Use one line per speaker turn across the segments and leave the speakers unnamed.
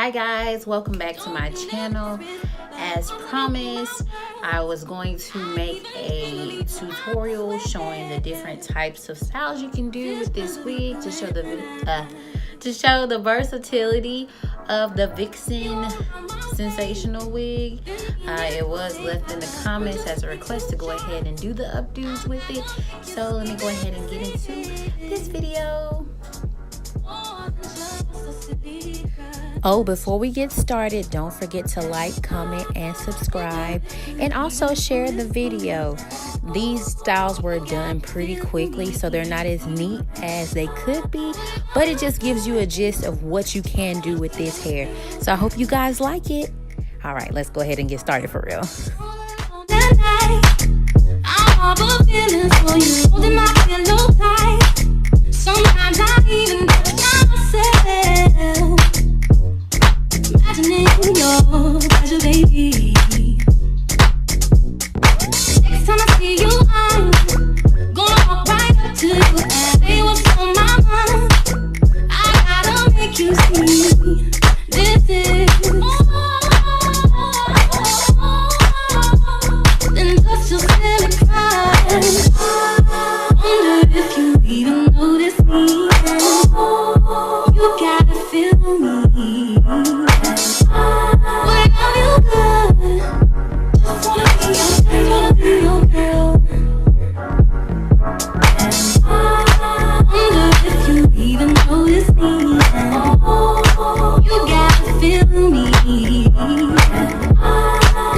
Hi guys, welcome back to my channel. As promised, I was going to make a tutorial showing the different types of styles you can do with this wig to show the versatility of the Vixen sensational wig. It was left in the comments as a request to go ahead and do the updos with it. So let me go ahead and get into this video. Oh, before we get started, don't forget to like, comment, and subscribe, and also share the video. These styles were done pretty quickly, so they're not as neat as they could be, but it just gives you a gist of what you can do with this hair. So I hope you guys like it. All right, let's go ahead and get started for real.
Sometimes I even myself, imagining your pleasure, baby. Next time I see you, I'm gonna walk right up to you and say what's on my mind. I gotta make you see this is then just your silly cries. Wonder if you even notice me. You gotta feel me. Wherever you go, just wanna be your girl. And wonder if you even notice me. You gotta feel me.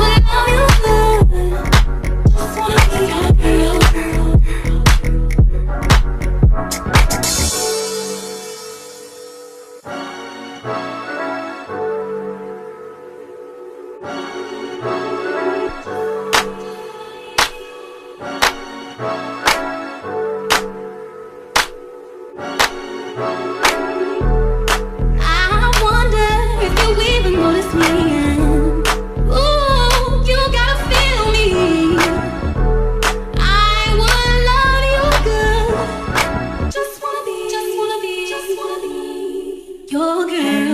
Wherever you go, just wanna be your girl. Your girl.